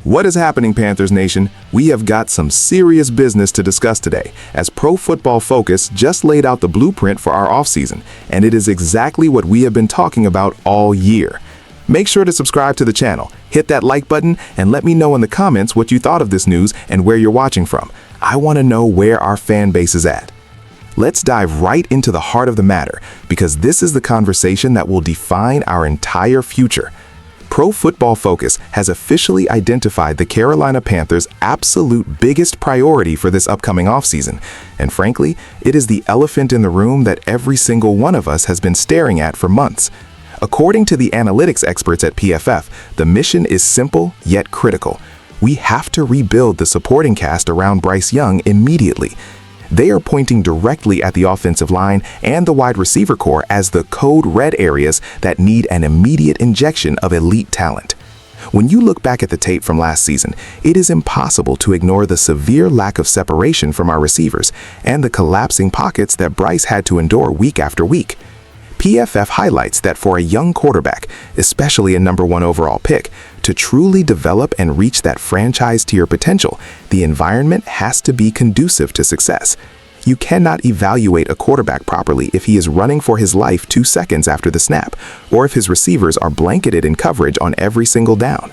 What is happening, Panthers Nation? We have got some serious business to discuss today, as Pro Football Focus just laid out the blueprint for our offseason, and it is exactly what we have been talking about all year. Make sure to subscribe to the channel, hit that like button, and let me know in the comments what you thought of this news and where you're watching from. I want to know where our fan base is at. Let's dive right into the heart of the matter, because this is the conversation that will define our entire future. Pro Football Focus has officially identified the Carolina Panthers' absolute biggest priority for this upcoming offseason, and frankly, it is the elephant in the room that every single one of us has been staring at for months. According to the analytics experts at PFF, the mission is simple yet critical. We have to rebuild the supporting cast around Bryce Young immediately. They are pointing directly at the offensive line and the wide receiver core as the code red areas that need an immediate injection of elite talent. When you look back at the tape from last season, it is impossible to ignore the severe lack of separation from our receivers and the collapsing pockets that Bryce had to endure week after week. PFF highlights that for a young quarterback, especially a #1 overall pick, to truly develop and reach that franchise tier potential, the environment has to be conducive to success. You cannot evaluate a quarterback properly if he is running for his life 2 seconds after the snap, or if his receivers are blanketed in coverage on every single down.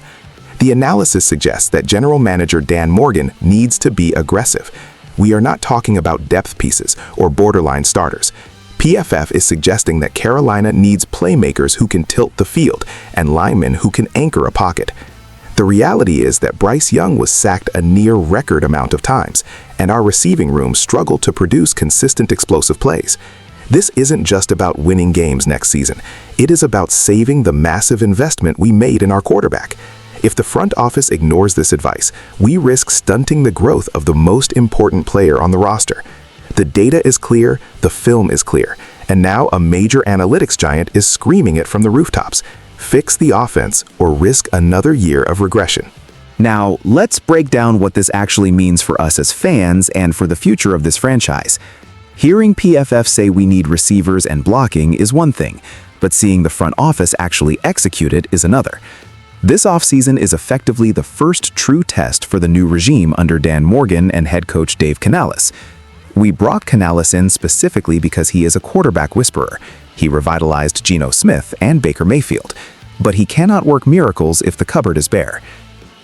The analysis suggests that General Manager Dan Morgan needs to be aggressive. We are not talking about depth pieces or borderline starters. PFF is suggesting that Carolina needs playmakers who can tilt the field and linemen who can anchor a pocket. The reality is that Bryce Young was sacked a near record amount of times, and our receiving room struggled to produce consistent explosive plays. This isn't just about winning games next season. It is about saving the massive investment we made in our quarterback. If the front office ignores this advice, we risk stunting the growth of the most important player on the roster. The data is clear, the film is clear, and now a major analytics giant is screaming it from the rooftops. Fix the offense or risk another year of regression. Now, let's break down what this actually means for us as fans and for the future of this franchise. Hearing PFF say we need receivers and blocking is one thing, but seeing the front office actually execute it is another. This offseason is effectively the first true test for the new regime under Dan Morgan and head coach Dave Canales. We brought Canales in specifically because he is a quarterback whisperer. He revitalized Geno Smith and Baker Mayfield, but he cannot work miracles if the cupboard is bare.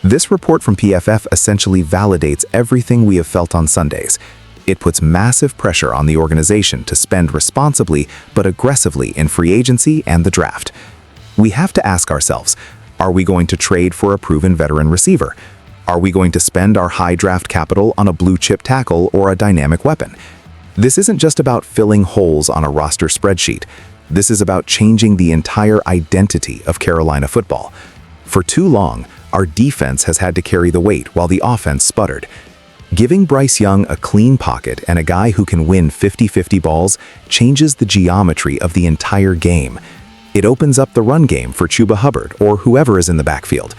This report from PFF essentially validates everything we have felt on Sundays. It puts massive pressure on the organization to spend responsibly but aggressively in free agency and the draft. We have to ask ourselves, are we going to trade for a proven veteran receiver? Are we going to spend our high draft capital on a blue-chip tackle or a dynamic weapon? This isn't just about filling holes on a roster spreadsheet. This is about changing the entire identity of Carolina football. For too long, our defense has had to carry the weight while the offense sputtered. Giving Bryce Young a clean pocket and a guy who can win 50-50 balls changes the geometry of the entire game. It opens up the run game for Chuba Hubbard or whoever is in the backfield.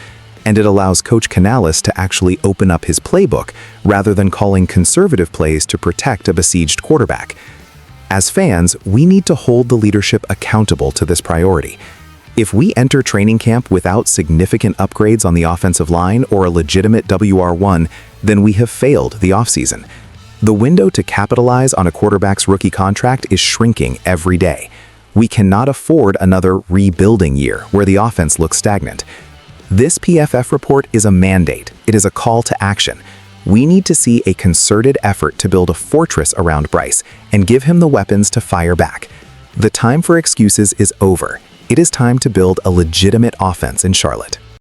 And it allows Coach Canales to actually open up his playbook rather than calling conservative plays to protect a besieged quarterback. As fans, we need to hold the leadership accountable to this priority. If we enter training camp without significant upgrades on the offensive line or a legitimate WR1, then we have failed the offseason. The window to capitalize on a quarterback's rookie contract is shrinking every day. We cannot afford another rebuilding year where the offense looks stagnant. This PFF report is a mandate. It is a call to action. We need to see a concerted effort to build a fortress around Bryce and give him the weapons to fire back. The time for excuses is over. It is time to build a legitimate offense in Charlotte.